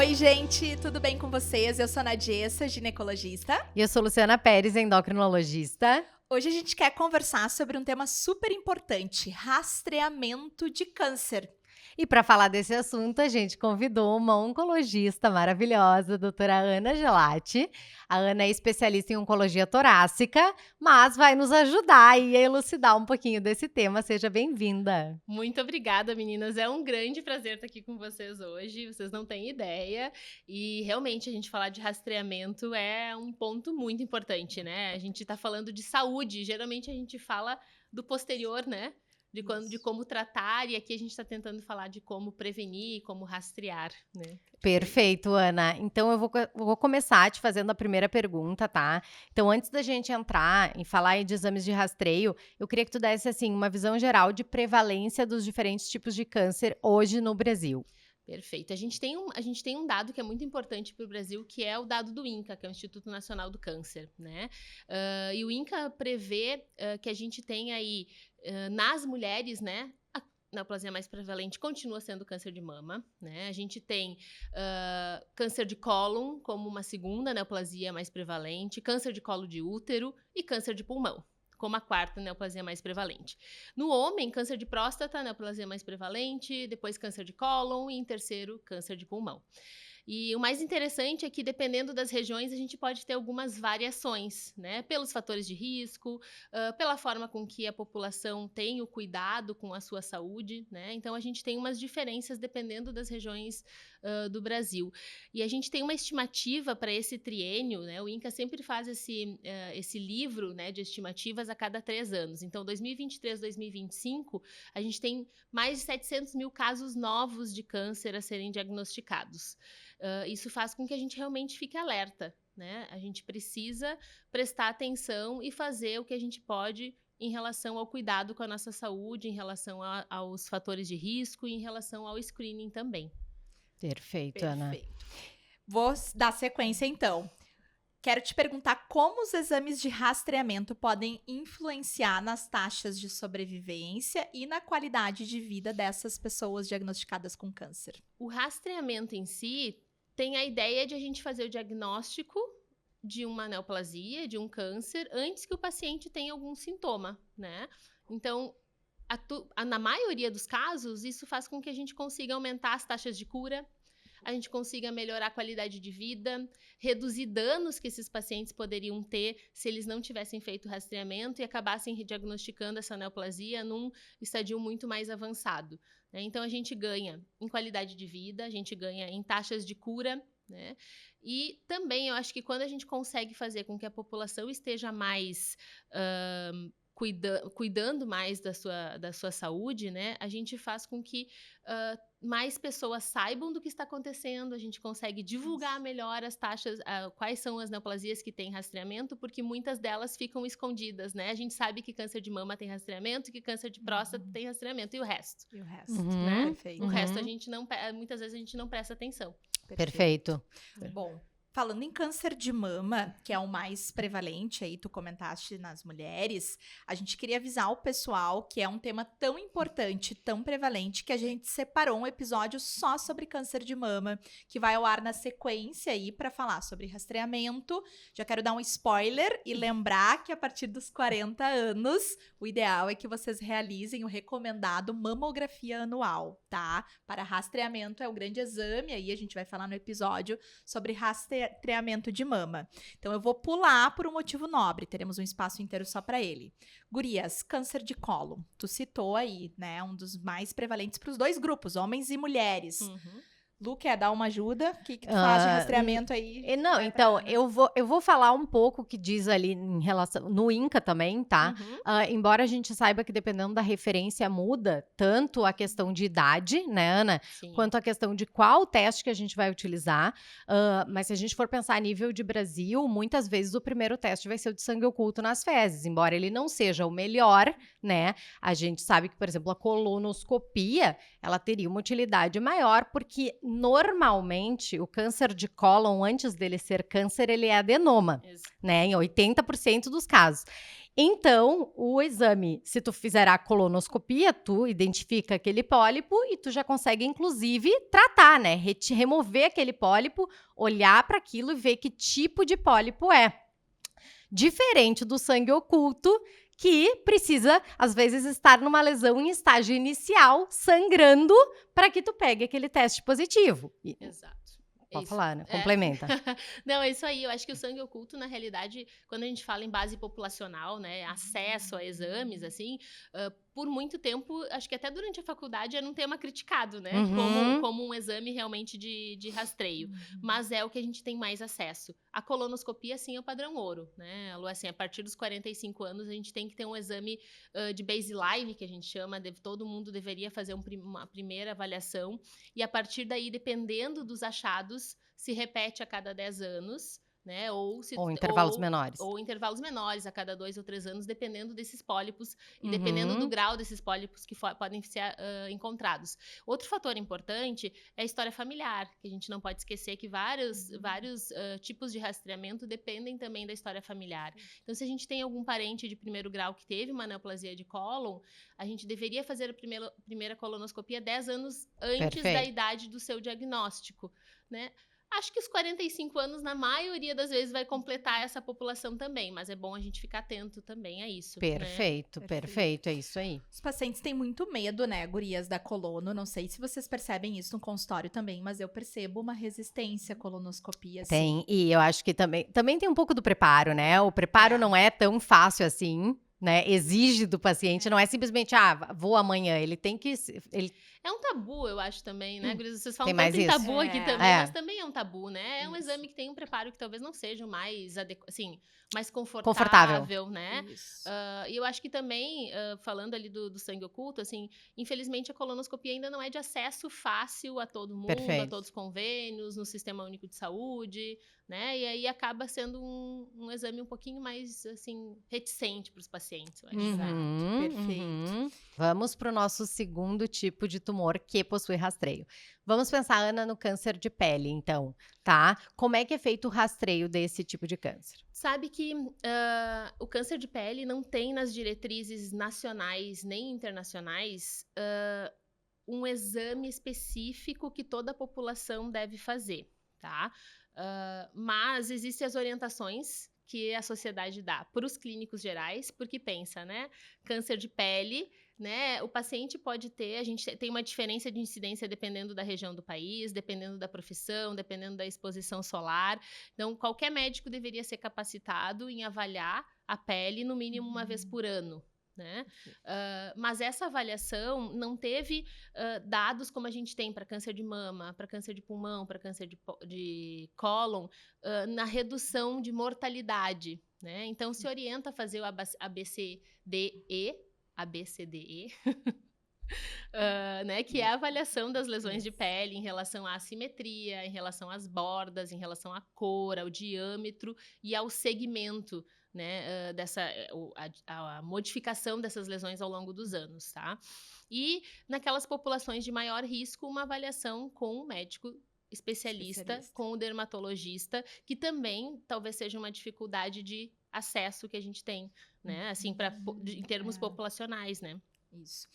Oi, gente, tudo bem com vocês? Eu sou a Nadiessa, ginecologista. E eu sou Luciana Pérez, endocrinologista. Hoje a gente quer conversar sobre um tema super importante, rastreamento de câncer. E para falar desse assunto, a gente convidou uma oncologista maravilhosa, a doutora Ana Gelati. A Ana é especialista em oncologia torácica, mas vai nos ajudar e elucidar um pouquinho desse tema. Seja bem-vinda. Muito obrigada, meninas. É um grande prazer estar aqui com vocês hoje. Vocês não têm ideia. E realmente a gente falar de rastreamento é um ponto muito importante, né? A gente está falando de saúde. Geralmente a gente fala do posterior, né? De como tratar, e aqui a gente está tentando falar de como prevenir, como rastrear, né? Perfeito, Ana. Então eu vou começar te fazendo a primeira pergunta, tá? Então antes da gente entrar em falar aí de exames de rastreio, eu queria que tu desse assim uma visão geral de prevalência dos diferentes tipos de câncer hoje no Brasil. Perfeito. A gente tem um dado que é muito importante para o Brasil, que é o dado do INCA, que é o Instituto Nacional do Câncer, né? E o INCA prevê que a gente tem aí, nas mulheres, né? A neoplasia mais prevalente continua sendo câncer de mama, né? A gente tem câncer de cólon como uma segunda neoplasia mais prevalente, câncer de colo de útero e câncer de pulmão como a quarta neoplasia mais prevalente. No homem, câncer de próstata, neoplasia mais prevalente, depois câncer de cólon e em terceiro, câncer de pulmão. E o mais interessante é que, dependendo das regiões, a gente pode ter algumas variações, né? Pelos fatores de risco, pela forma com que a população tem o cuidado com a sua saúde, né? Então, a gente tem umas diferenças dependendo das regiões do Brasil. E a gente tem uma estimativa para esse triênio, né? O INCA sempre faz esse livro, né, de estimativas a cada 3 anos. Então, 2023, 2025, a gente tem mais de 700 mil casos novos de câncer a serem diagnosticados. Isso faz com que a gente realmente fique alerta, né? A gente precisa prestar atenção e fazer o que a gente pode em relação ao cuidado com a nossa saúde, em relação aos fatores de risco e em relação ao screening também. Perfeito, Ana. Vou dar sequência, então. Quero te perguntar como os exames de rastreamento podem influenciar nas taxas de sobrevivência e na qualidade de vida dessas pessoas diagnosticadas com câncer. O rastreamento em si tem a ideia de a gente fazer o diagnóstico de uma neoplasia, de um câncer, antes que o paciente tenha algum sintoma, né? Então, na maioria dos casos, isso faz com que a gente consiga aumentar as taxas de cura, a gente consiga melhorar a qualidade de vida, reduzir danos que esses pacientes poderiam ter se eles não tivessem feito o rastreamento e acabassem diagnosticando essa neoplasia num estadio muito mais avançado, né? Então, a gente ganha em qualidade de vida, a gente ganha em taxas de cura, né? E também eu acho que quando a gente consegue fazer com que a população esteja mais cuidando mais da sua saúde, né? A gente faz com que mais pessoas saibam do que está acontecendo, a gente consegue divulgar melhor as taxas, quais são as neoplasias que têm rastreamento, porque muitas delas ficam escondidas, né? A gente sabe que câncer de mama tem rastreamento, que câncer de próstata tem rastreamento, e o resto? E o resto, né? Perfeito. O resto a gente não, muitas vezes a gente não presta atenção. Perfeito. Bom, falando em câncer de mama, que é o mais prevalente, aí tu comentaste nas mulheres, a gente queria avisar o pessoal que é um tema tão importante, tão prevalente, que a gente separou um episódio só sobre câncer de mama, que vai ao ar na sequência aí para falar sobre rastreamento. Já quero dar um spoiler e lembrar que a partir dos 40 anos, o ideal é que vocês realizem o recomendado mamografia anual, tá? Para rastreamento é o grande exame, aí a gente vai falar no episódio sobre rastreamento de mama. Então, eu vou pular por um motivo nobre. Teremos um espaço inteiro só para ele. Gurias, câncer de colo. Tu citou aí, né? Um dos mais prevalentes para os dois grupos, homens e mulheres. Lu, quer dar uma ajuda? O que tu faz de rastreamento aí? Não, então, eu vou falar um pouco o que diz ali em relação... No INCA também, tá? Embora a gente saiba que dependendo da referência muda, tanto a questão de idade, né, Ana? Sim. Quanto a questão de qual teste que a gente vai utilizar. Mas se a gente for pensar a nível de Brasil, muitas vezes o primeiro teste vai ser o de sangue oculto nas fezes. Embora ele não seja o melhor, né? A gente sabe que, por exemplo, a colonoscopia, ela teria uma utilidade maior, porque normalmente, o câncer de cólon, antes dele ser câncer, ele é adenoma, né? Em 80% dos casos. Então, o exame, se tu fizer a colonoscopia, tu identifica aquele pólipo e tu já consegue, inclusive, tratar, né? Remover aquele pólipo, olhar para aquilo e ver que tipo de pólipo é. Diferente do sangue oculto, que precisa, às vezes, estar numa lesão em estágio inicial, sangrando, para que tu pegue aquele teste positivo. Exato. Pode Isso. falar, né? Complementa. Não, é isso aí. Eu acho que o sangue oculto, na realidade, quando a gente fala em base populacional, né, acesso a exames, assim, por muito tempo, acho que até durante a faculdade era um tema criticado, né, como um exame realmente de rastreio. Mas é o que a gente tem mais acesso. A colonoscopia, sim, é o padrão ouro, né, Lu, assim, a partir dos 45 anos, a gente tem que ter um exame de baseline, que a gente chama, todo mundo deveria fazer uma primeira avaliação, e a partir daí, dependendo dos achados, se repete a cada 10 anos, né? Ou intervalos menores. Ou intervalos menores, a cada 2 ou 3 anos, dependendo desses pólipos e dependendo do grau desses pólipos que podem ser encontrados. Outro fator importante é a história familiar, que a gente não pode esquecer que vários tipos de rastreamento dependem também da história familiar. Então, se a gente tem algum parente de primeiro grau que teve uma neoplasia de cólon, a gente deveria fazer a primeira colonoscopia 10 anos antes da idade do seu diagnóstico, né? Acho que os 45 anos, na maioria das vezes, vai completar essa população também, mas é bom a gente ficar atento também a isso. Perfeito, né? Perfeito, é isso aí. Os pacientes têm muito medo, né, gurias, da colono. Não sei se vocês percebem isso no consultório também, mas eu percebo uma resistência à colonoscopia. Assim. Tem, e eu acho que também tem um pouco do preparo, né? O preparo não é tão fácil assim. Né, exige do paciente, não é simplesmente, vou amanhã, ele tem que... É um tabu, eu acho também, né, Gurias? Vocês falam tanto em tabu aqui também, mas também é um tabu, né? É um exame que tem um preparo que talvez não seja o mais mais confortável, né? E eu acho que também, falando ali do sangue oculto, assim, infelizmente a colonoscopia ainda não é de acesso fácil a todo mundo, a todos os convênios, no Sistema Único de Saúde, né? E aí acaba sendo um exame um pouquinho mais, assim, reticente para os pacientes, eu acho. Perfeito. Vamos para o nosso segundo tipo de tumor que possui rastreio. Vamos pensar, Ana, no câncer de pele, então, tá? Como é que é feito o rastreio desse tipo de câncer? Sabe que o câncer de pele não tem nas diretrizes nacionais nem internacionais um exame específico que toda a população deve fazer, tá? Mas existem as orientações que a sociedade dá para os clínicos gerais, porque pensa, né? Câncer de pele, né? O paciente pode ter, a gente tem uma diferença de incidência dependendo da região do país, dependendo da profissão, dependendo da exposição solar. Então, qualquer médico deveria ser capacitado em avaliar a pele no mínimo uma vez por ano. Né? Mas essa avaliação não teve dados como a gente tem para câncer de mama, para câncer de pulmão, para câncer de cólon, na redução de mortalidade. Né? Então, se orienta a fazer o ABCDE, né, que é a avaliação das lesões de pele em relação à assimetria, em relação às bordas, em relação à cor, ao diâmetro e ao segmento, né, a modificação dessas lesões ao longo dos anos, tá? E naquelas populações de maior risco, uma avaliação com o médico especialista, com o dermatologista, que também talvez seja uma dificuldade de acesso que a gente tem, né? Assim, em termos populacionais, né? Isso.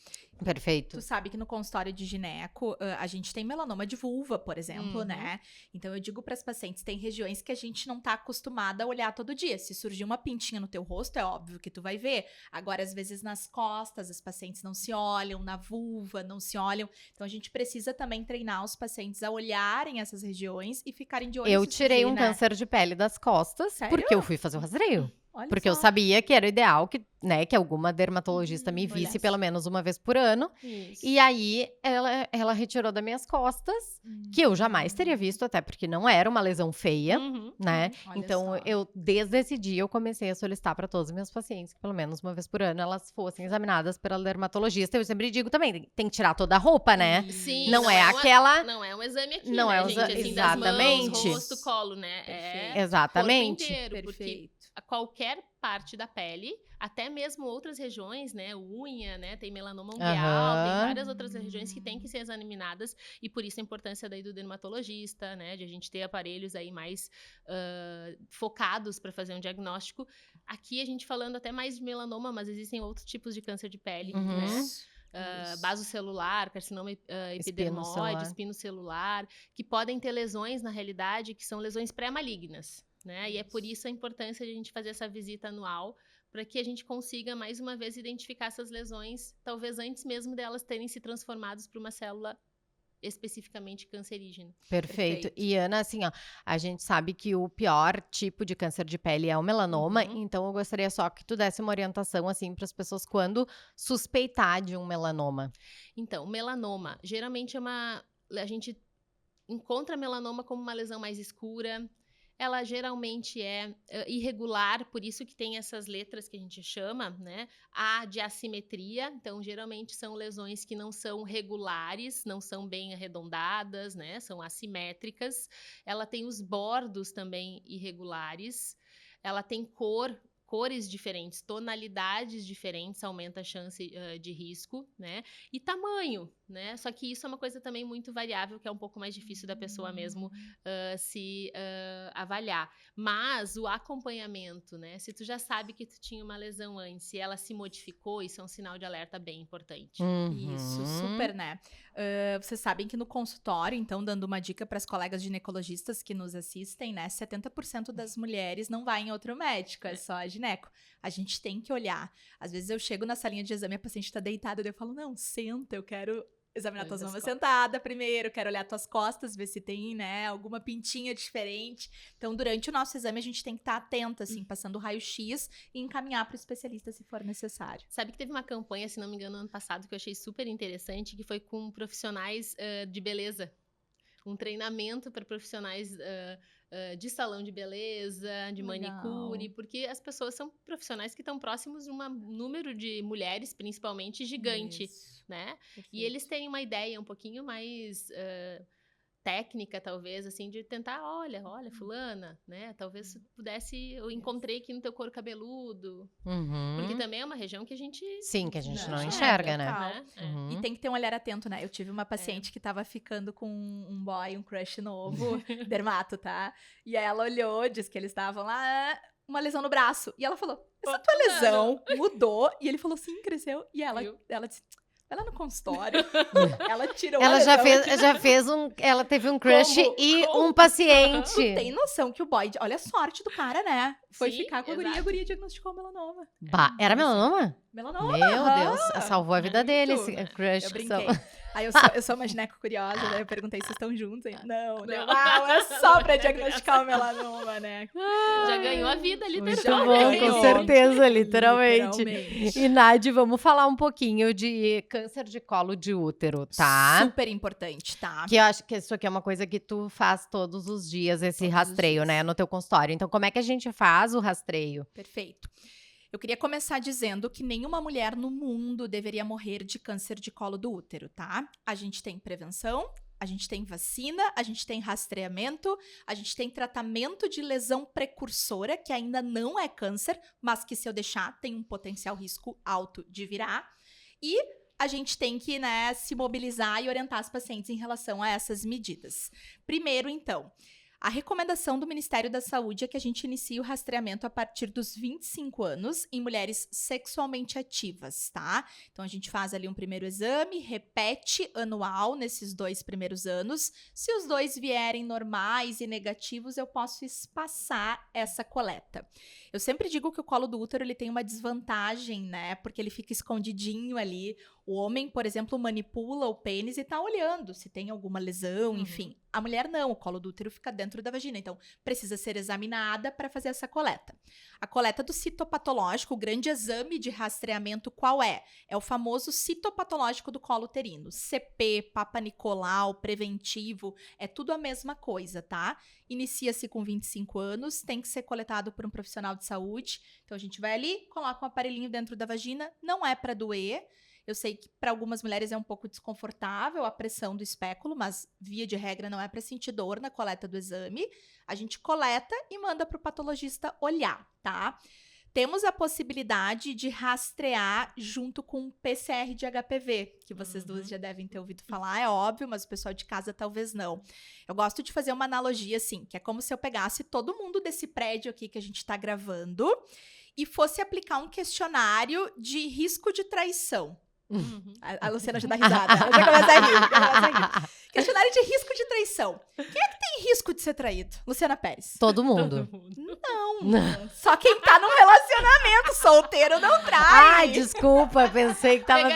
Perfeito. Tu sabe que no consultório de gineco, a gente tem melanoma de vulva, por exemplo, né? Então, eu digo para as pacientes, tem regiões que a gente não tá acostumada a olhar todo dia. Se surgir uma pintinha no teu rosto, é óbvio que tu vai ver. Agora, às vezes, nas costas, as pacientes não se olham, na vulva, não se olham. Então, a gente precisa também treinar os pacientes a olharem essas regiões e ficarem de olho. Eu tirei um câncer de pele das costas, porque eu fui fazer o rastreio. Olha porque só. eu sabia que era ideal que, né, que alguma dermatologista me visse pelo menos uma vez por ano. Isso. E aí, ela retirou das minhas costas, que eu jamais teria visto, até porque não era uma lesão feia, né? Olha Então, só. desde esse dia, eu comecei a solicitar para todos os meus pacientes que pelo menos uma vez por ano elas fossem examinadas pela dermatologista. Eu sempre digo também, tem que tirar toda a roupa, né? Sim, não é aquela... Não é um exame aqui, não né, é gente? Assim, exatamente. das mãos, rosto, colo, né? Perfeito. É Exatamente. corpo inteiro, Perfeito. a qualquer parte da pele, até mesmo outras regiões, né? Unha, né? Tem melanoma ungueal, tem várias outras regiões que têm que ser examinadas, e por isso a importância daí do dermatologista, né? De a gente ter aparelhos aí mais focados para fazer um diagnóstico. Aqui a gente falando até mais de melanoma, mas existem outros tipos de câncer de pele, né? Basocelular, carcinoma epidermoide, espinocelular, que podem ter lesões, na realidade, que são lesões pré-malignas, né? E é por isso a importância de a gente fazer essa visita anual, para que a gente consiga, mais uma vez, identificar essas lesões, talvez antes mesmo delas terem se transformado para uma célula especificamente cancerígena. Perfeito. E Ana, assim, ó, a gente sabe que o pior tipo de câncer de pele é o melanoma, então eu gostaria só que tu desse uma orientação, assim, para as pessoas quando suspeitar de um melanoma. Então, o melanoma, geralmente a gente encontra melanoma como uma lesão mais escura. Ela geralmente é irregular, por isso que tem essas letras que a gente chama, né? A de assimetria, então geralmente são lesões que não são regulares, não são bem arredondadas, né? São assimétricas. Ela tem os bordos também irregulares. Ela tem cores diferentes, tonalidades diferentes, aumenta a chance de risco, né? E tamanho, né? Só que isso é uma coisa também muito variável, que é um pouco mais difícil da pessoa mesmo se avaliar. Mas o acompanhamento, né? Se tu já sabe que tu tinha uma lesão antes e ela se modificou, isso é um sinal de alerta bem importante. Isso, super, né? Vocês sabem que no consultório, então, dando uma dica para as colegas ginecologistas que nos assistem, né? 70% das mulheres não vai em outro médico, é só a gineco. A gente tem que olhar. Às vezes eu chego na salinha de exame, a paciente tá deitada, eu falo, não, senta, eu quero examinar tuas mamas sentada primeiro, quero olhar tuas costas, ver se tem, né, alguma pintinha diferente. Então, durante o nosso exame, a gente tem que estar atenta, assim, passando raio-x e encaminhar para o especialista se for necessário. Sabe que teve uma campanha, se não me engano, ano passado, que eu achei super interessante, que foi com profissionais de beleza. Um treinamento para profissionais de salão de beleza, de manicure, porque as pessoas são profissionais que estão próximos de um número de mulheres, principalmente, gigante, né? Perfeito. E eles têm uma ideia um pouquinho mais técnica, talvez, assim, de tentar, olha, fulana, né? Talvez pudesse, eu encontrei aqui no teu couro cabeludo. Porque também é uma região que a gente... Sim, que a gente não enxerga, né? E tem que ter um olhar atento, né? Eu tive uma paciente que tava ficando com um boy, um crush novo, dermato, tá? E aí ela olhou, disse que eles estavam lá, uma lesão no braço. E ela falou, essa tua lesão mudou? E ele falou, sim, cresceu. E ela disse... Ela no consultório, ela tirou ela já fez ela teve um crush um paciente. Tu tem noção que o boy, olha a sorte do cara, né? Foi ficar com a guria diagnosticou melanoma. Era melanoma? Melanoma. Meu Deus, salvou a vida dele esse crush. Eu brinquei. Aí eu sou uma gineco curiosa, daí eu perguntei se estão juntos. Aí, não. É só pra diagnosticar o melanoma, né? Já ganhou a vida, literalmente. Muito bom, com certeza, literalmente. E Nadi, vamos falar um pouquinho de câncer de colo de útero, tá? Super importante, tá? Que eu acho que isso aqui é uma coisa que tu faz todos os dias, esse rastreio, né, no teu consultório. Então, como é que a gente faz o rastreio? Perfeito. Eu queria começar dizendo que nenhuma mulher no mundo deveria morrer de câncer de colo do útero, tá? A gente tem prevenção, a gente tem vacina, a gente tem rastreamento, a gente tem tratamento de lesão precursora, que ainda não é câncer, mas que se eu deixar tem um potencial risco alto de virar. E a gente tem que, né, se mobilizar e orientar as pacientes em relação a essas medidas. Primeiro, então... A recomendação do Ministério da Saúde é que a gente inicie o rastreamento a partir dos 25 anos em mulheres sexualmente ativas, tá? Então, a gente faz ali um primeiro exame, repete anual nesses 2 primeiros anos. Se os 2 vierem normais e negativos, eu posso espaçar essa coleta. Eu sempre digo que o colo do útero ele tem uma desvantagem, né? Porque ele fica escondidinho ali. O homem, por exemplo, manipula o pênis e tá olhando se tem alguma lesão, enfim. A mulher não, o colo do útero fica dentro da vagina, então precisa ser examinada para fazer essa coleta. A coleta do citopatológico, o grande exame de rastreamento, qual é? É o famoso citopatológico do colo uterino. CP, Papa Nicolau, preventivo, é tudo a mesma coisa, tá? Inicia-se com 25 anos, tem que ser coletado por um profissional de saúde. Então a gente vai ali, coloca um aparelhinho dentro da vagina, não é para doer. Eu sei que para algumas mulheres é um pouco desconfortável a pressão do espéculo, mas via de regra não é para sentir dor na coleta do exame. A gente coleta e manda para o patologista olhar, tá? Temos a possibilidade de rastrear junto com o PCR de HPV, que vocês duas já devem ter ouvido falar, é óbvio, mas o pessoal de casa talvez não. Eu gosto de fazer uma analogia assim, que é como se eu pegasse todo mundo desse prédio aqui que a gente tá gravando e fosse aplicar um questionário de risco de traição. A Luciana já dá risada, ela já começa a rir. Questionário de risco de traição. Quem é que tem risco de ser traído? Luciana Pérez. Todo mundo. Não. Só quem tá num relacionamento solteiro não trai. Ai, desculpa, pensei que tava...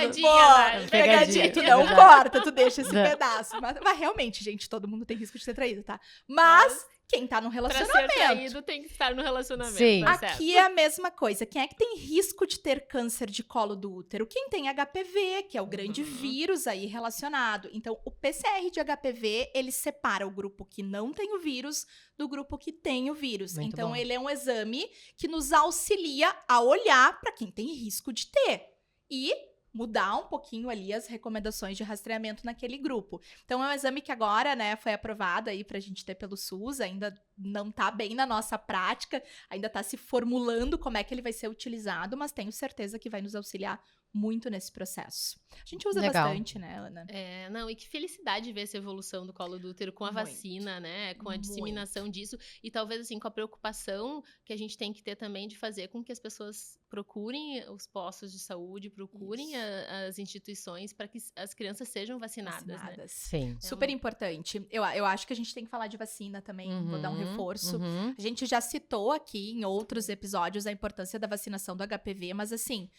Pegadinha. Tu não corta, tu deixa esse pedaço. Mas realmente, gente, todo mundo tem risco de ser traído, tá? Mas quem tá num relacionamento. Pra ser traído tem que estar no relacionamento. Sim. Tá Aqui certo. é a mesma coisa. Quem é que tem risco de ter câncer de colo do útero? Quem tem HPV, que é o grande vírus aí relacionado. Então, o PCR de HPV, ele separa o grupo que não tem o vírus do grupo que tem o vírus. Muito então, bom. ele é um exame que nos auxilia a olhar para quem tem risco de ter. E mudar um pouquinho ali as recomendações de rastreamento naquele grupo. Então, é um exame que agora, né, foi aprovado aí pra gente ter pelo SUS, ainda não tá bem na nossa prática, ainda tá se formulando como é que ele vai ser utilizado, mas tenho certeza que vai nos auxiliar muito nesse processo. A gente usa Legal. bastante, né, Ana? Não, e que felicidade ver essa evolução do colo do útero com a Muito. vacina, né? Com a disseminação disso e talvez, assim, com a preocupação que a gente tem que ter também de fazer com que as pessoas procurem os postos de saúde, procurem as instituições para que as crianças sejam vacinadas, né? Sim. Super importante. Eu acho que a gente tem que falar de vacina também, vou dar um reforço. A gente já citou aqui em outros episódios a importância da vacinação do HPV, mas assim,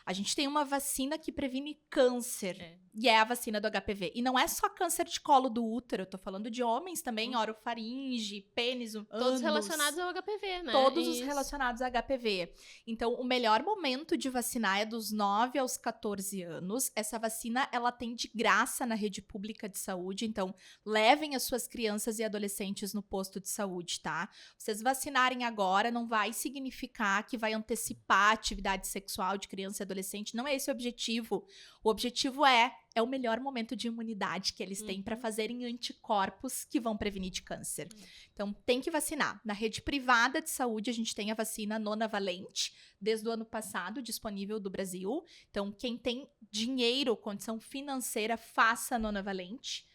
a gente tem uma vacina que previne câncer, e é a vacina do HPV. E não é só câncer de colo do útero, eu tô falando de homens também, orofaringe, pênis, Todos relacionados ao HPV, né? Todos os relacionados a HPV. Então, o melhor momento de vacinar é dos 9 aos 14 anos. Essa vacina, ela tem de graça na rede pública de saúde. Então, levem as suas crianças e adolescentes no posto de saúde, tá? Vocês vacinarem agora não vai significar que vai antecipar a atividade sexual de criança e adolescente. Não é esse o objetivo. O objetivo é o melhor momento de imunidade que eles têm para fazerem anticorpos que vão prevenir de câncer. Então, tem que vacinar. Na rede privada de saúde, a gente tem a vacina nonavalente, desde o ano passado, disponível do Brasil. Então, quem tem dinheiro, condição financeira, faça a nonavalente.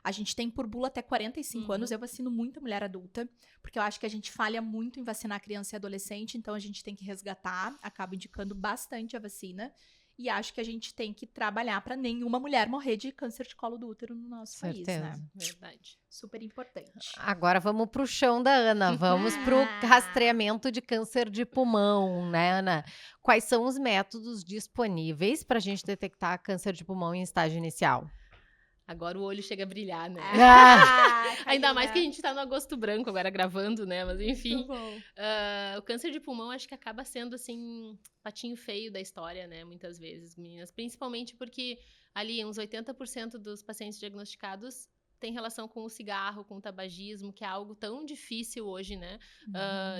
A gente tem por bula até 45 anos. Eu vacino muita mulher adulta, porque eu acho que a gente falha muito em vacinar criança e adolescente, então a gente tem que resgatar. Acabo indicando bastante a vacina. E acho que a gente tem que trabalhar para nenhuma mulher morrer de câncer de colo do útero no nosso país, né? Verdade. Super importante. Agora vamos pro chão da Ana. Vamos pro rastreamento de câncer de pulmão, né, Ana? Quais são os métodos disponíveis para a gente detectar câncer de pulmão em estágio inicial? Agora o olho chega a brilhar, né? Ah, Ainda mais que a gente tá no agosto branco agora gravando, né? Mas enfim, bom. O câncer de pulmão acho que acaba sendo, assim, patinho feio da história, né? Muitas vezes, meninas. Principalmente porque ali uns 80% dos pacientes diagnosticados tem relação com o cigarro, com o tabagismo, que é algo tão difícil hoje, né?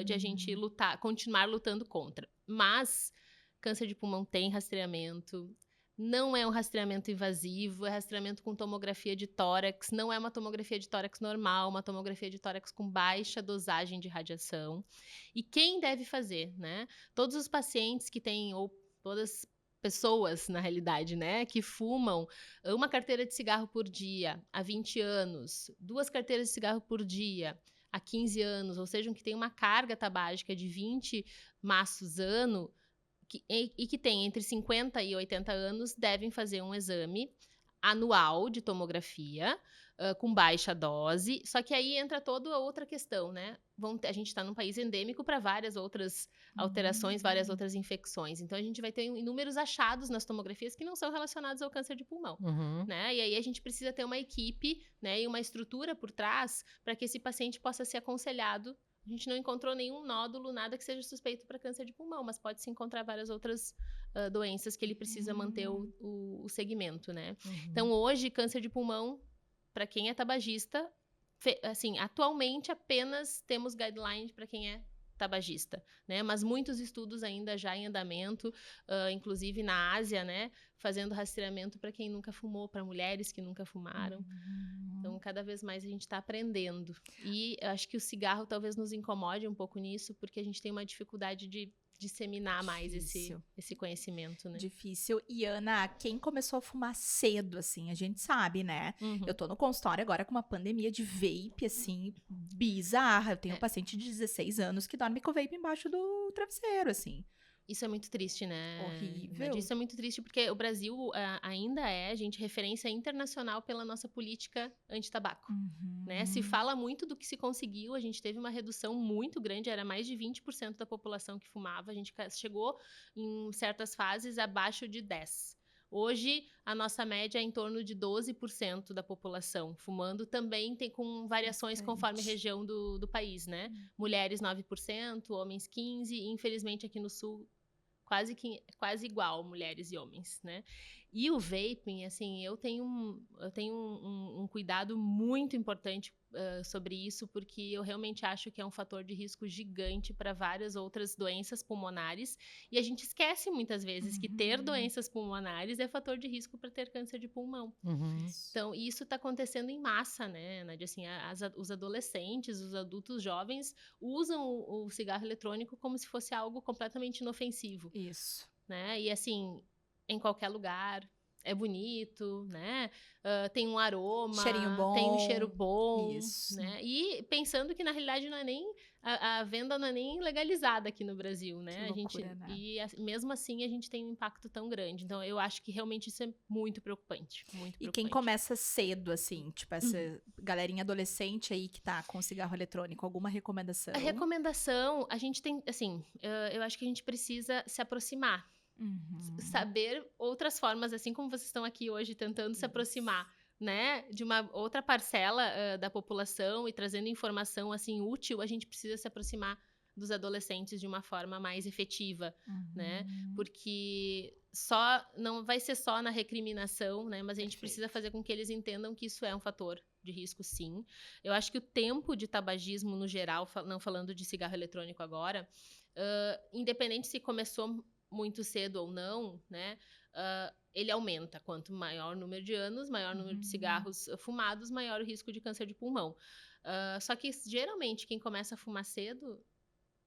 De a gente continuar lutando contra. Mas câncer de pulmão tem rastreamento. Não é um rastreamento invasivo, é rastreamento com tomografia de tórax. Não é uma tomografia de tórax normal, uma tomografia de tórax com baixa dosagem de radiação. E quem deve fazer, né? Todos os pacientes que têm, ou todas pessoas, na realidade, né, que fumam uma carteira de cigarro por dia há 20 anos, 2 carteiras de cigarro por dia há 15 anos, ou seja, que tem uma carga tabágica de 20 maços ano, e que tem entre 50 e 80 anos, devem fazer um exame anual de tomografia, com baixa dose. Só que aí entra toda outra questão, né? A gente está num país endêmico para várias outras alterações, várias outras infecções. Então, a gente vai ter inúmeros achados nas tomografias que não são relacionados ao câncer de pulmão, né? E aí, a gente precisa ter uma equipe, né, e uma estrutura por trás para que esse paciente possa ser aconselhado. A gente não encontrou nenhum nódulo, nada que seja suspeito para câncer de pulmão, mas pode-se encontrar várias outras doenças que ele precisa manter o segmento, né? Então, hoje, câncer de pulmão, para quem é tabagista, assim, atualmente apenas temos guidelines para quem é tabagista, né? Mas muitos estudos ainda já em andamento, inclusive na Ásia, né? Fazendo rastreamento para quem nunca fumou, para mulheres que nunca fumaram. Então, cada vez mais a gente está aprendendo. E eu acho que o cigarro talvez nos incomode um pouco nisso, porque a gente tem uma dificuldade de disseminar mais esse conhecimento, né? Difícil. E, Ana, quem começou a fumar cedo, assim, a gente sabe, né? Eu tô no consultório agora com uma pandemia de vape, assim, bizarra. Eu tenho um paciente de 16 anos que dorme com o vape embaixo do travesseiro, assim. Isso é muito triste, né? Horrível. Isso é muito triste porque o Brasil ainda é, gente, referência internacional pela nossa política anti-tabaco. Né? Se fala muito do que se conseguiu, a gente teve uma redução muito grande, era mais de 20% da população que fumava, a gente chegou em certas fases abaixo de 10%. Hoje, a nossa média é em torno de 12% da população fumando, também tem com variações conforme região do país, né? Mulheres 9%, homens 15%, e infelizmente aqui no Sul quase igual mulheres e homens, né? E o vaping, assim, eu tenho um cuidado muito importante sobre isso, porque eu realmente acho que é um fator de risco gigante para várias outras doenças pulmonares, e a gente esquece muitas vezes que ter doenças pulmonares é fator de risco para ter câncer de pulmão. Então, isso está acontecendo em massa, né, Nádia? Assim, os adolescentes, os adultos jovens usam o cigarro eletrônico como se fosse algo completamente inofensivo. Isso. Né? E assim, em qualquer lugar, é bonito, né? Tem um aroma, Cheirinho bom. tem um cheiro bom, Isso. né? E pensando que na realidade não é nem a venda não é nem legalizada aqui no Brasil, né? Que loucura, né? E mesmo assim a gente tem um impacto tão grande. Então eu acho que realmente isso é muito preocupante, muito preocupante. E quem começa cedo, assim, tipo essa galerinha adolescente aí que tá com cigarro eletrônico, alguma recomendação? A recomendação, a gente tem, assim, eu acho que a gente precisa se aproximar. Saber outras formas, assim como vocês estão aqui hoje tentando se aproximar, né, de uma outra parcela da população e trazendo informação assim útil, a gente precisa se aproximar dos adolescentes de uma forma mais efetiva, né? Porque não vai ser só na recriminação, né? Mas a gente precisa fazer com que eles entendam que isso é um fator de risco, sim. Eu acho que o tempo de tabagismo no geral, não falando de cigarro eletrônico agora, independente se começou muito cedo ou não, né? Ele aumenta. Quanto maior o número de anos, maior o número de cigarros fumados, maior o risco de câncer de pulmão. Só que, geralmente, quem começa a fumar cedo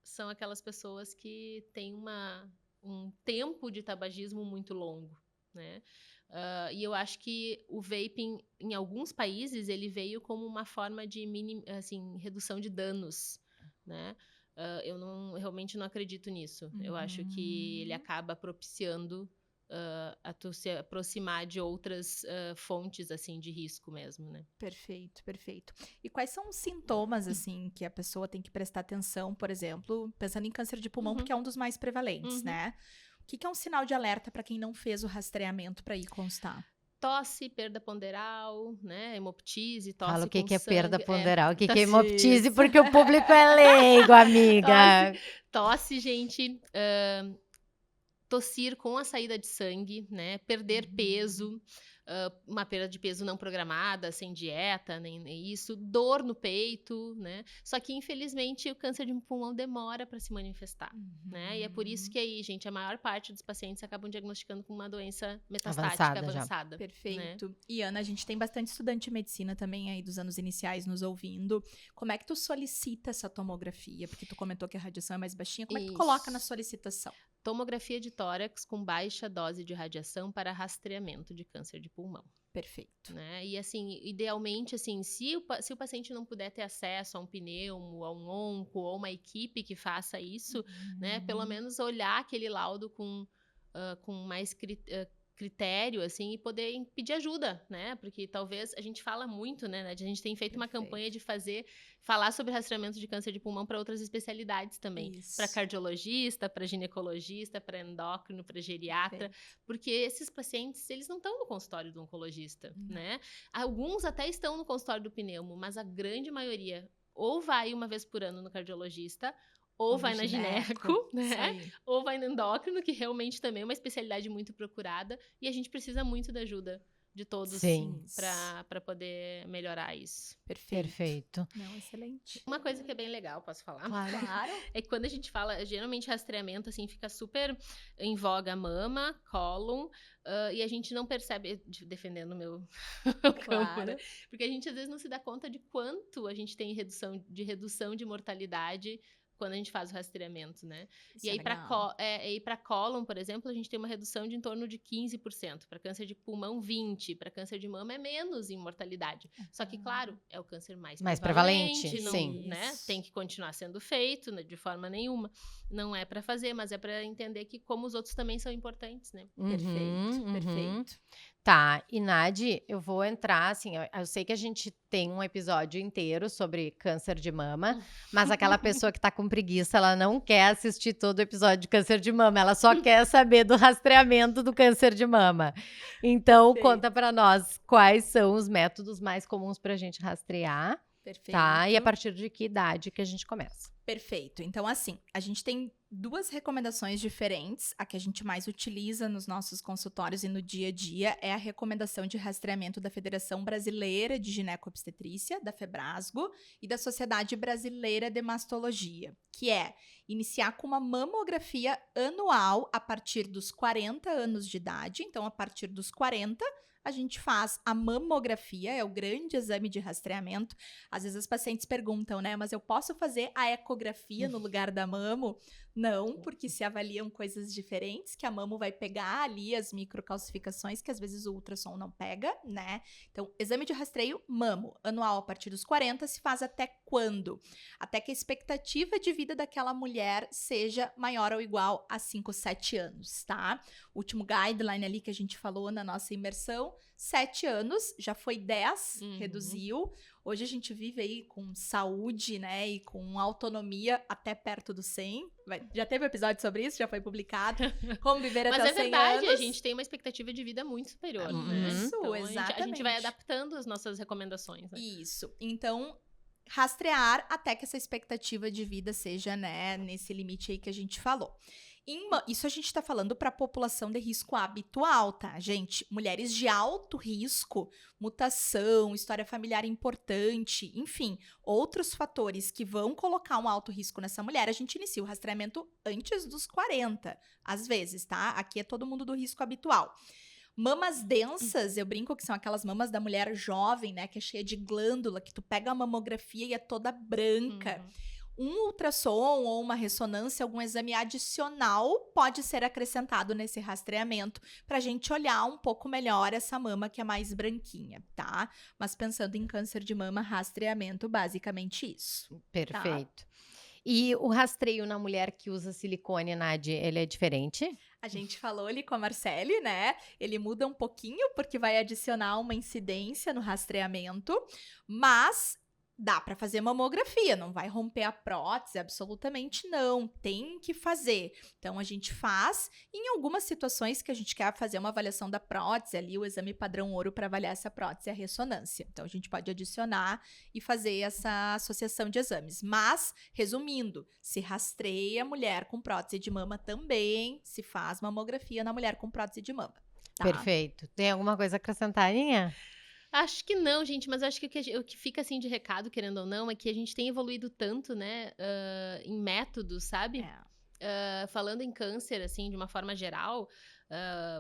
são aquelas pessoas que têm um tempo de tabagismo muito longo, né? E eu acho que o vaping, em alguns países, ele veio como uma forma de redução de danos, né? Eu realmente não acredito nisso. Eu acho que ele acaba propiciando a tu se aproximar de outras fontes, assim, de risco mesmo, né? Perfeito, perfeito. E quais são os sintomas, assim, que a pessoa tem que prestar atenção, por exemplo, pensando em câncer de pulmão, porque é um dos mais prevalentes, né? O que é um sinal de alerta para quem não fez o rastreamento para ir constar? Tosse, perda ponderal, né? Hemoptise, tosse Fala o que com que é sangue. perda ponderal, o que que é hemoptise, porque o público é leigo, amiga. Tosse, gente, tossir com a saída de sangue, né? Perder peso, uma perda de peso não programada, sem dieta, nem isso, dor no peito, né? Só que, infelizmente, o câncer de pulmão demora para se manifestar, né? E é por isso que aí, gente, a maior parte dos pacientes acabam diagnosticando com uma doença metastática avançada. Perfeito. Né? E, Ana, a gente tem bastante estudante de medicina também aí dos anos iniciais nos ouvindo. Como é que tu solicita essa tomografia? Porque tu comentou que a radiação é mais baixinha. Como é que tu coloca na solicitação? Tomografia de tórax com baixa dose de radiação para rastreamento de câncer de pulmão. Perfeito. Né? E assim, idealmente, assim, se o paciente não puder ter acesso a um pneumo, a um onco, ou uma equipe que faça isso, né? Pelo menos olhar aquele laudo com mais critério, assim, e poder pedir ajuda, né? Porque talvez a gente fala muito, né? A gente tem feito uma campanha de falar sobre rastreamento de câncer de pulmão para outras especialidades também. Para cardiologista, para ginecologista, para endócrino, para geriatra. Porque esses pacientes, eles não estão no consultório do oncologista, né? Alguns até estão no consultório do pneumo, mas a grande maioria ou vai uma vez por ano no cardiologista, ou vai na gineco, né? Ou vai no endócrino, que realmente também é uma especialidade muito procurada, e a gente precisa muito da ajuda de todos Sim. para poder melhorar isso. Perfeito. Não, excelente. Uma coisa que é bem legal, posso falar? Claro. É que quando a gente fala, geralmente rastreamento, assim, fica super em voga mama, cólon, e a gente não percebe, defendendo o meu campo, né? Porque a gente às vezes não se dá conta de quanto a gente tem redução de mortalidade quando a gente faz o rastreamento, né? Isso E aí, é para cólon, por exemplo, a gente tem uma redução de em torno de 15%. Para câncer de pulmão, 20%. Para câncer de mama, é menos em mortalidade. Só que, claro, é o câncer mais prevalente. Não, sim. né? Tem que continuar sendo feito, né, de forma nenhuma. Não é para fazer, mas é para entender que como os outros também são importantes, né? Perfeito, perfeito. Tá, e Nadi, eu vou entrar, assim, eu sei que a gente tem um episódio inteiro sobre câncer de mama, mas aquela pessoa que tá com preguiça, ela não quer assistir todo o episódio de câncer de mama, ela só quer saber do rastreamento do câncer de mama. Então, conta pra nós quais são os métodos mais comuns pra gente rastrear, Perfeito. tá? E a partir de que idade que a gente começa? Perfeito. Então, assim, a gente tem 2 recomendações diferentes. A que a gente mais utiliza nos nossos consultórios e no dia a dia é a recomendação de rastreamento da Federação Brasileira de Ginecobstetrícia, da FEBRASGO, e da Sociedade Brasileira de Mastologia, que é iniciar com uma mamografia anual a partir dos 40 anos de idade. Então, a partir dos 40, a gente faz a mamografia, é o grande exame de rastreamento. Às vezes as pacientes perguntam, né, mas eu posso fazer a ecografia no lugar da mamo? Não, porque se avaliam coisas diferentes, que a mamo vai pegar ali as microcalcificações que às vezes o ultrassom não pega, né? Então, exame de rastreio mamo, anual a partir dos 40, se faz até quando? Até que a expectativa de vida daquela mulher seja maior ou igual a 5, 7 anos, tá? O último guideline ali que a gente falou na nossa imersão, 7 anos, já foi 10, reduziu. Hoje a gente vive aí com saúde, né, e com autonomia até perto do 100. Já teve um episódio sobre isso? Já foi publicado? Como viver até os 100 anos. Mas é verdade, a gente tem uma expectativa de vida muito superior, né? Isso, então, exatamente. A gente vai adaptando as nossas recomendações. Né? Isso. Então, rastrear até que essa expectativa de vida seja, né, nesse limite aí que a gente falou. Isso a gente tá falando para a população de risco habitual, tá, gente? Mulheres de alto risco, mutação, história familiar importante, enfim, outros fatores que vão colocar um alto risco nessa mulher, a gente inicia o rastreamento antes dos 40, às vezes, tá? Aqui é todo mundo do risco habitual. Mamas densas, eu brinco que são aquelas mamas da mulher jovem, né, que é cheia de glândula, que tu pega a mamografia e é toda branca. Um ultrassom ou uma ressonância, algum exame adicional pode ser acrescentado nesse rastreamento para a gente olhar um pouco melhor essa mama que é mais branquinha, tá? Mas pensando em câncer de mama, rastreamento, basicamente isso. Perfeito. Tá? E o rastreio na mulher que usa silicone, Nadi, ele é diferente? A gente falou ali com a Marcele, né? Ele muda um pouquinho porque vai adicionar uma incidência no rastreamento, mas dá para fazer mamografia, não vai romper a prótese, absolutamente não, tem que fazer. Então a gente faz, em algumas situações que a gente quer fazer uma avaliação da prótese, ali o exame padrão ouro para avaliar essa prótese é a ressonância. Então a gente pode adicionar e fazer essa associação de exames. Mas, resumindo, se rastreia a mulher com prótese de mama também, se faz mamografia na mulher com prótese de mama. Tá? Perfeito. Tem alguma coisa a acrescentar, Aninha? Acho que não, gente, mas acho que o que fica assim de recado, querendo ou não, é que a gente tem evoluído tanto, né, em métodos, sabe? Falando em câncer, assim, de uma forma geral,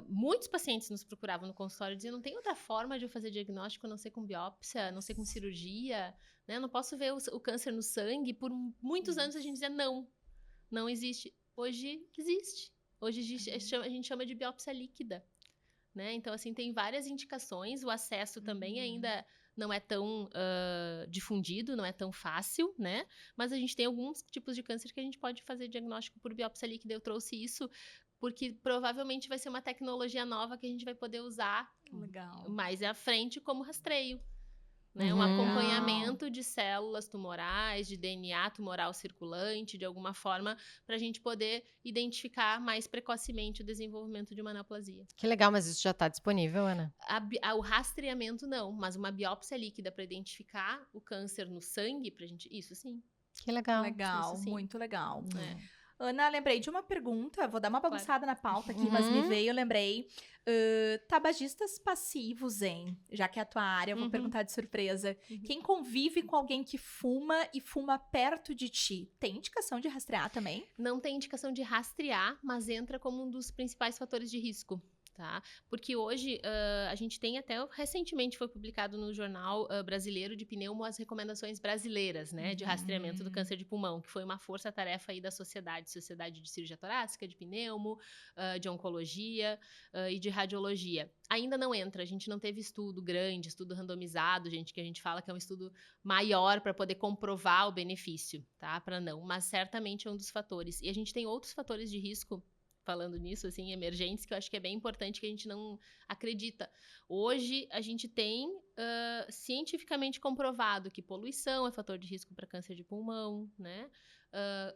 muitos pacientes nos procuravam no consultório e diziam, não tem outra forma de eu fazer diagnóstico a não ser com biópsia, a não ser com cirurgia, né? Não posso ver o câncer no sangue. Por muitos anos a gente dizia, não existe. Hoje existe. Hoje a gente chama de biópsia líquida. Né? Então, assim, tem várias indicações, o acesso também ainda não é tão difundido, não é tão fácil, né? Mas a gente tem alguns tipos de câncer que a gente pode fazer diagnóstico por biópsia líquida. Eu trouxe isso porque provavelmente vai ser uma tecnologia nova que a gente vai poder usar mais à frente como rastreio. Né? Um acompanhamento de células tumorais, de DNA tumoral circulante, de alguma forma, para a gente poder identificar mais precocemente o desenvolvimento de uma neoplasia. Que legal, mas isso já está disponível, Ana? O rastreamento não, mas uma biópsia líquida para identificar o câncer no sangue, pra gente, isso sim. Que legal. Legal, isso sim. muito legal. Ana, lembrei de uma pergunta, vou dar uma Claro. bagunçada na pauta aqui, mas me Uhum. veio, lembrei. Tabagistas passivos, hein? Já que é a tua área, eu vou Uhum. perguntar de surpresa. Uhum. Quem convive com alguém que fuma e fuma perto de ti, tem indicação de rastrear também? Não tem indicação de rastrear, mas entra como um dos principais fatores de risco. Tá? Porque hoje a gente tem até recentemente foi publicado no jornal brasileiro de pneumo as recomendações brasileiras, né, de rastreamento do câncer de pulmão, que foi uma força-tarefa aí da Sociedade de Cirurgia Torácica, de pneumo, de oncologia e de radiologia. Ainda não entra, a gente não teve estudo grande, estudo randomizado, gente, que a gente fala que é um estudo maior para poder comprovar o benefício, tá? Para não, mas certamente é um dos fatores. E a gente tem outros fatores de risco falando nisso, assim, emergentes, que eu acho que é bem importante que a gente não acredita. Hoje, a gente tem cientificamente comprovado que poluição é fator de risco para câncer de pulmão, né?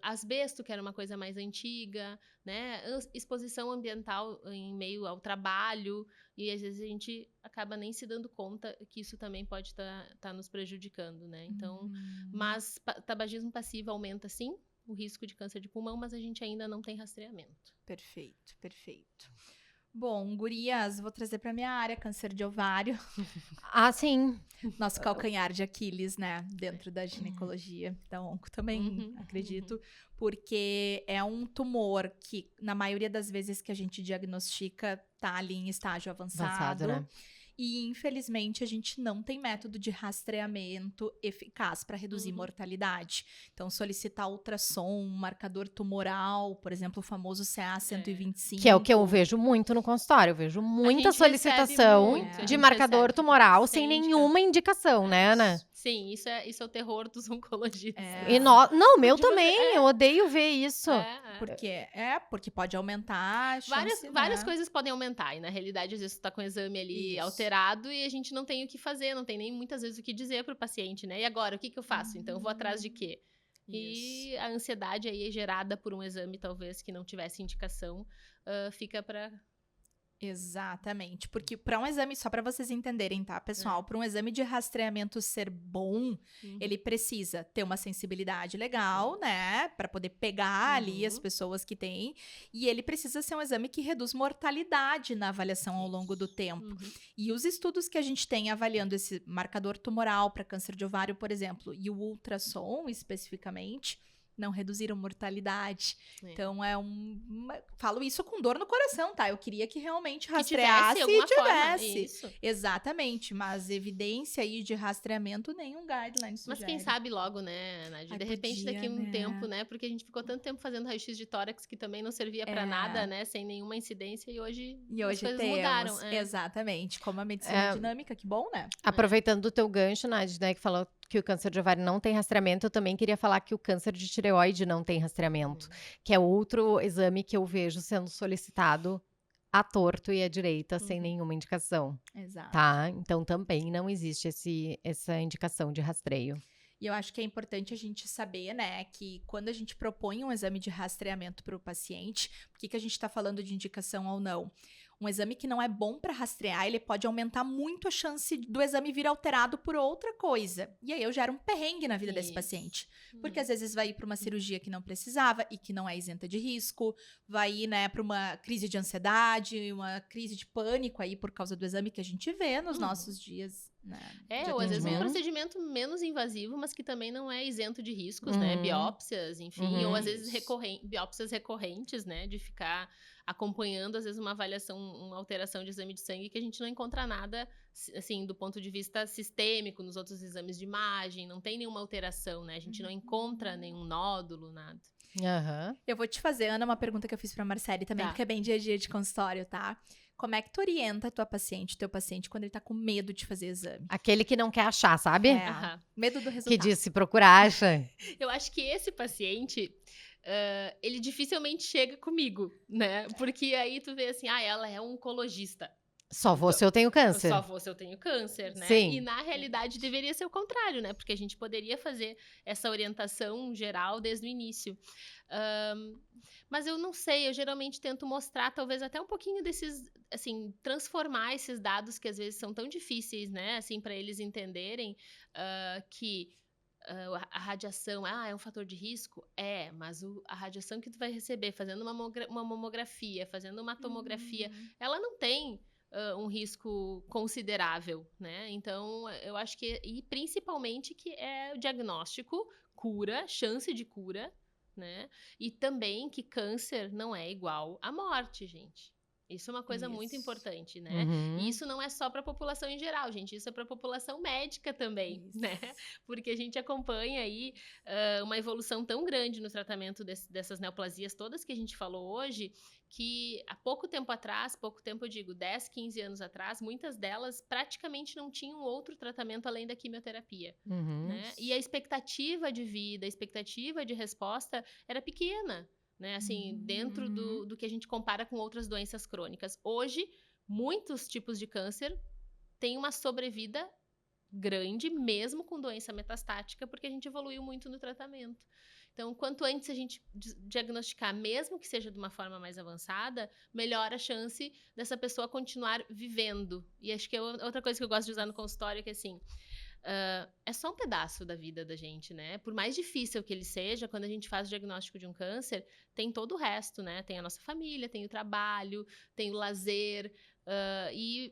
Asbesto, que era uma coisa mais antiga, né? Exposição ambiental em meio ao trabalho, e às vezes a gente acaba nem se dando conta que isso também pode estar nos prejudicando, né? Então, mas tabagismo passivo aumenta sim o risco de câncer de pulmão, mas a gente ainda não tem rastreamento. Perfeito, perfeito. Bom, gurias, vou trazer pra minha área, câncer de ovário. Ah, sim. Nosso calcanhar de Aquiles, né? Dentro da ginecologia, da onco também, acredito. Porque é um tumor que, na maioria das vezes que a gente diagnostica, tá ali em estágio avançado. Né? E, infelizmente, a gente não tem método de rastreamento eficaz para reduzir mortalidade. Então, solicitar ultrassom, um marcador tumoral, por exemplo, o famoso CA-125. Que é o que eu vejo muito no consultório. Eu vejo muita solicitação de marcador tumoral sem nenhuma indicação, né, Ana? Sim, isso é o terror dos oncologistas. Não, meu também. Eu odeio ver isso. Porque pode aumentar a chance, várias coisas podem aumentar. E, na realidade, às vezes, tu tá com o exame ali alterado e a gente não tem o que fazer, não tem nem muitas vezes o que dizer pro paciente, né? E agora, o que eu faço? Então, eu vou atrás de quê? E a ansiedade aí gerada por um exame, talvez, que não tivesse indicação, fica para... Exatamente, porque para um exame, só para vocês entenderem, tá, pessoal? Para um exame de rastreamento ser bom, ele precisa ter uma sensibilidade legal, né? Para poder pegar ali as pessoas que têm. E ele precisa ser um exame que reduz mortalidade na avaliação ao longo do tempo. E os estudos que a gente tem avaliando esse marcador tumoral para câncer de ovário, por exemplo, e o ultrassom especificamente, não reduziram mortalidade. Então, falo isso com dor no coração, tá? Eu queria que realmente rastreasse e tivesse. Isso. Exatamente, mas evidência aí de rastreamento, nenhum guideline sugere. Mas quem sabe logo, né, Nádia? De repente, daqui a um tempo, né? Porque a gente ficou tanto tempo fazendo raio-x de tórax que também não servia pra nada, né? Sem nenhuma incidência e hoje as coisas mudaram. Exatamente, como a medicina dinâmica, que bom, né? Aproveitando o teu gancho, Nádia, né, que falou que o câncer de ovário não tem rastreamento, eu também queria falar que o câncer de tireoide não tem rastreamento, que é outro exame que eu vejo sendo solicitado à torto e à direita, sem nenhuma indicação. Exato. Tá? Então, também não existe essa indicação de rastreio. E eu acho que é importante a gente saber, né, que quando a gente propõe um exame de rastreamento para o paciente, por que a gente está falando de indicação ou não? Um exame que não é bom para rastrear, ele pode aumentar muito a chance do exame vir alterado por outra coisa. E aí eu gero um perrengue na vida desse paciente. Porque às vezes vai ir para uma cirurgia que não precisava e que não é isenta de risco, vai ir, né, para uma crise de ansiedade, uma crise de pânico aí por causa do exame que a gente vê nos nossos dias. Né, ou às vezes um procedimento menos invasivo, mas que também não é isento de riscos, né? Biópsias, enfim, ou às vezes biópsias recorrentes, né? De ficar acompanhando, às vezes, uma avaliação, uma alteração de exame de sangue que a gente não encontra nada, assim, do ponto de vista sistêmico, nos outros exames de imagem, não tem nenhuma alteração, né? A gente não encontra nenhum nódulo, nada. Eu vou te fazer, Ana, uma pergunta que eu fiz pra Marcele também, porque é bem dia a dia de consultório, tá? Como é que tu orienta teu paciente, quando ele tá com medo de fazer exame? Aquele que não quer achar, sabe? Medo do resultado. Que diz, se procurar, acha. Eu acho que esse paciente, ele dificilmente chega comigo, né? Porque aí tu vê assim, ela é um oncologista. Só vou se eu tenho câncer. Só vou se eu tenho câncer, né? Sim. E na realidade deveria ser o contrário, né? Porque a gente poderia fazer essa orientação geral desde o início. Mas eu não sei, eu geralmente tento mostrar talvez até um pouquinho desses, assim, transformar esses dados que às vezes são tão difíceis, né? Assim, para eles entenderem que a radiação, é um fator de risco? Mas a radiação que tu vai receber fazendo uma mamografia, fazendo uma tomografia, ela não tem um risco considerável, né? Então, eu acho que, e principalmente que é o diagnóstico, cura, chance de cura, né? E também que câncer não é igual à morte, gente. Isso é uma coisa muito importante, né? E isso não é só para a população em geral, gente. Isso é para a população médica também, né? Porque a gente acompanha aí uma evolução tão grande no tratamento dessas neoplasias todas que a gente falou hoje, que há pouco tempo eu digo 10, 15 anos atrás, muitas delas praticamente não tinham outro tratamento além da quimioterapia, né? E a expectativa de vida, a expectativa de resposta era pequena, né? Assim, dentro do que a gente compara com outras doenças crônicas. Hoje, muitos tipos de câncer têm uma sobrevida grande, mesmo com doença metastática, porque a gente evoluiu muito no tratamento. Então, quanto antes a gente diagnosticar, mesmo que seja de uma forma mais avançada, melhor a chance dessa pessoa continuar vivendo. E acho que é outra coisa que eu gosto de usar no consultório, que é assim, é só um pedaço da vida da gente, né? Por mais difícil que ele seja, quando a gente faz o diagnóstico de um câncer, tem todo o resto, né? Tem a nossa família, tem o trabalho, tem o lazer, e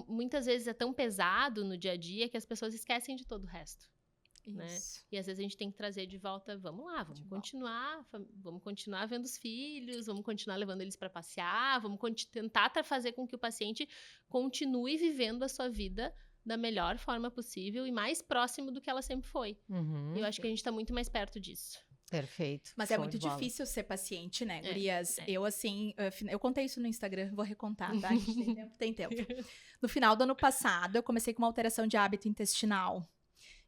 muitas vezes é tão pesado no dia a dia que as pessoas esquecem de todo o resto. Né? E às vezes a gente tem que trazer de volta, vamos lá, vamos continuar vendo os filhos, vamos continuar levando eles para passear, vamos tentar fazer com que o paciente continue vivendo a sua vida da melhor forma possível e mais próximo do que ela sempre foi. E eu acho que a gente está muito mais perto disso. Perfeito. Mas é muito difícil ser paciente, né, gurias? Eu, assim, eu contei isso no Instagram, vou recontar, tá? A gente tem tempo. No final do ano passado, eu comecei com uma alteração de hábito intestinal.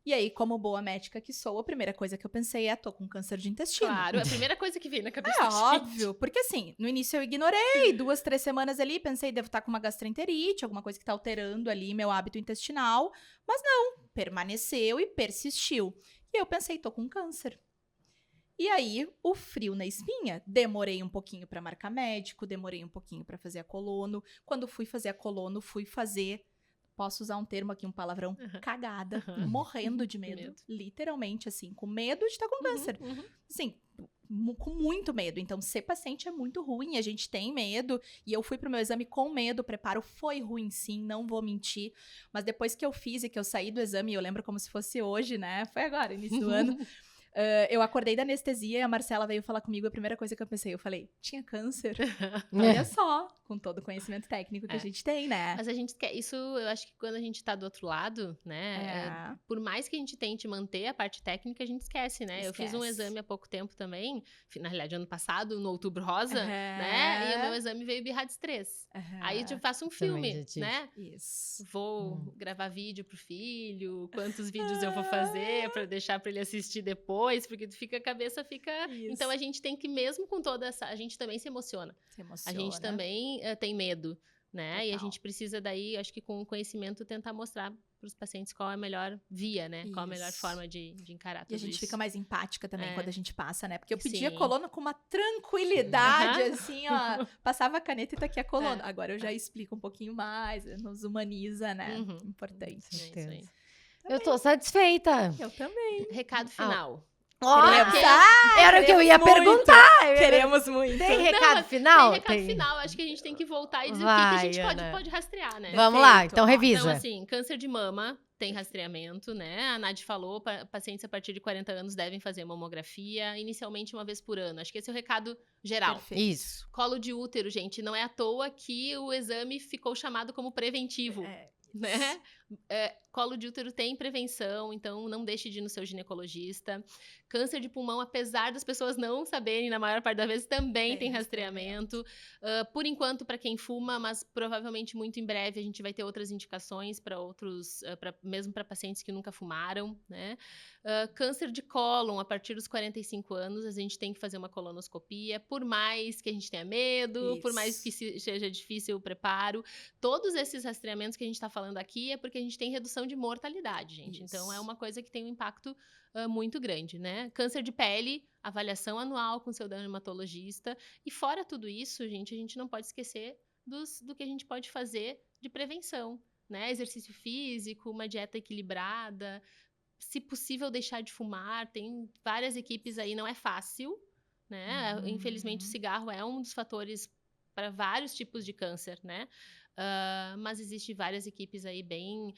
E aí, como boa médica que sou, a primeira coisa que eu pensei tô com câncer de intestino. Claro, é a primeira coisa que vem na cabeça. É óbvio, porque assim, no início eu ignorei, 2, 3 semanas ali, pensei, devo estar com uma gastroenterite, alguma coisa que tá alterando ali meu hábito intestinal, mas não, permaneceu e persistiu. E eu pensei, tô com câncer. E aí, o frio na espinha, demorei um pouquinho pra marcar médico, demorei um pouquinho pra fazer a colono. Quando fui fazer a colono, posso usar um termo aqui, um palavrão, cagada, morrendo de medo, literalmente, assim, com medo de estar com câncer. Assim, com muito medo. Então, ser paciente é muito ruim, a gente tem medo, e eu fui pro meu exame com medo, o preparo foi ruim sim, não vou mentir, mas depois que eu fiz e que eu saí do exame, eu lembro como se fosse hoje, né, foi agora, início do ano, eu acordei da anestesia e a Marcela veio falar comigo, a primeira coisa que eu pensei, eu falei, tinha câncer? Olha só, com todo o conhecimento técnico que a gente tem, né? Mas a gente quer, isso eu acho que quando a gente tá do outro lado, né, por mais que a gente tente manter a parte técnica, a gente esquece, né? Eu fiz um exame há pouco tempo também, na realidade ano passado, no Outubro Rosa, né? E o meu exame veio BIRADS 3. Aí eu faço um filme, né? Isso. Vou gravar vídeo pro filho, quantos vídeos eu vou fazer pra deixar pra ele assistir depois, porque a cabeça fica... Isso. Então a gente tem que, mesmo com toda essa... A gente também se emociona. A gente também tem medo, né? Total. E a gente precisa daí, acho que com o conhecimento, tentar mostrar para os pacientes qual é a melhor via, né? Isso. Qual a melhor forma de encarar tudo isso. E a gente fica mais empática também quando a gente passa, né? Porque eu pedia colono com uma tranquilidade, assim, ó. Passava a caneta e tá aqui a colono. Agora eu já explico um pouquinho mais, nos humaniza, né? Importante. É isso aí. Eu tô satisfeita. Eu também. Recado final. Era o que eu ia perguntar. Queremos muito. Tem recado final? Tem recado final. Acho que a gente tem que voltar e dizer o que a gente pode rastrear, né? Vamos lá, então revisa. Então, assim, câncer de mama tem rastreamento, né? A Nadi falou, pacientes a partir de 40 anos devem fazer mamografia, inicialmente uma vez por ano. Acho que esse é o recado geral. Perfeito. Isso. Colo de útero, gente, não é à toa que o exame ficou chamado como preventivo. Né? Colo de útero tem prevenção, então não deixe de ir no seu ginecologista. Câncer de pulmão, apesar das pessoas não saberem, na maior parte das vezes também tem rastreamento. Por enquanto, para quem fuma, mas provavelmente muito em breve a gente vai ter outras indicações para outros, mesmo para pacientes que nunca fumaram, né? Câncer de cólon, a partir dos 45 anos, a gente tem que fazer uma colonoscopia, por mais que a gente tenha medo, por mais que seja difícil o preparo. Todos esses rastreamentos que a gente está falando aqui é porque a gente tem redução de mortalidade, gente. Então, é uma coisa que tem um impacto muito grande, né? Câncer de pele, avaliação anual com seu dermatologista. E fora tudo isso, gente, a gente não pode esquecer do que a gente pode fazer de prevenção, né? Exercício físico, uma dieta equilibrada, se possível, deixar de fumar. Tem várias equipes aí, não é fácil, né? Infelizmente, o cigarro é um dos fatores para vários tipos de câncer, né? Mas existem várias equipes aí bem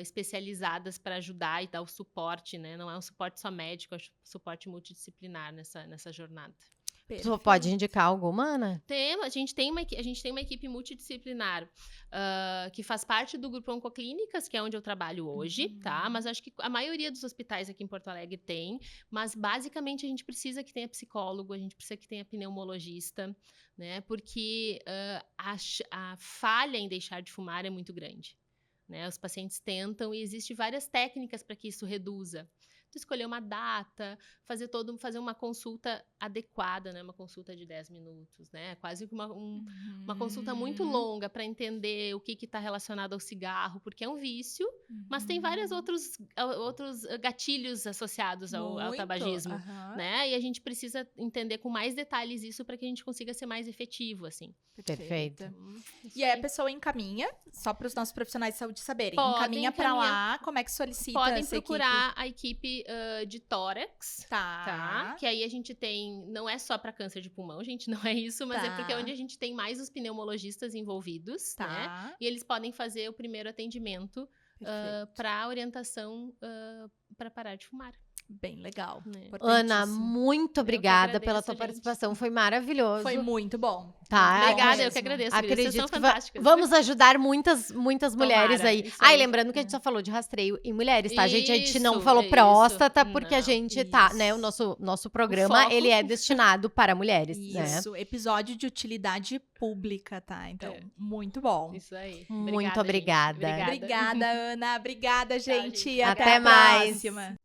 especializadas para ajudar e dar o suporte, né? Não é um suporte só médico, é um suporte multidisciplinar nessa jornada. Tu pode indicar alguma, Ana? A gente tem uma equipe multidisciplinar que faz parte do Grupo Oncoclínicas, que é onde eu trabalho hoje, tá? Mas acho que a maioria dos hospitais aqui em Porto Alegre tem, mas basicamente a gente precisa que tenha psicólogo, a gente precisa que tenha pneumologista, né? Porque a falha em deixar de fumar é muito grande, né? Os pacientes tentam e existem várias técnicas para que isso reduza. Escolher uma data, fazer uma consulta adequada, né? Uma consulta de 10 minutos, né? Quase que uma consulta muito longa para entender o que está relacionado ao cigarro, porque é um vício, mas tem vários outros gatilhos associados ao tabagismo, né? E a gente precisa entender com mais detalhes isso para que a gente consiga ser mais efetivo, assim. Perfeito. E aí a pessoa encaminha, só para os nossos profissionais de saúde saberem, Podem encaminha para lá, como é que solicita Podem essa procurar equipe? a equipe de tórax, tá? Que aí a gente tem, não é só para câncer de pulmão, gente, não é isso, mas é porque é onde a gente tem mais os pneumologistas envolvidos, né? E eles podem fazer o primeiro atendimento para orientação para parar de fumar. Bem legal. Ana, muito obrigada pela tua participação. Foi maravilhoso. Foi muito bom. Tá, obrigada, eu que agradeço. Acredito vocês são que fantásticas. vamos ajudar muitas mulheres Tomara, aí. isso aí. Lembrando que a gente só falou de rastreio em mulheres, tá? A gente não Isso, falou próstata, isso. porque Não, a gente tá, né? O nosso programa, foco. ele é destinado para mulheres, né? Isso, episódio de utilidade pública, tá? Então, muito bom. Isso aí. Muito obrigada. Obrigada, Ana. Obrigada, gente. Até a mais. próxima.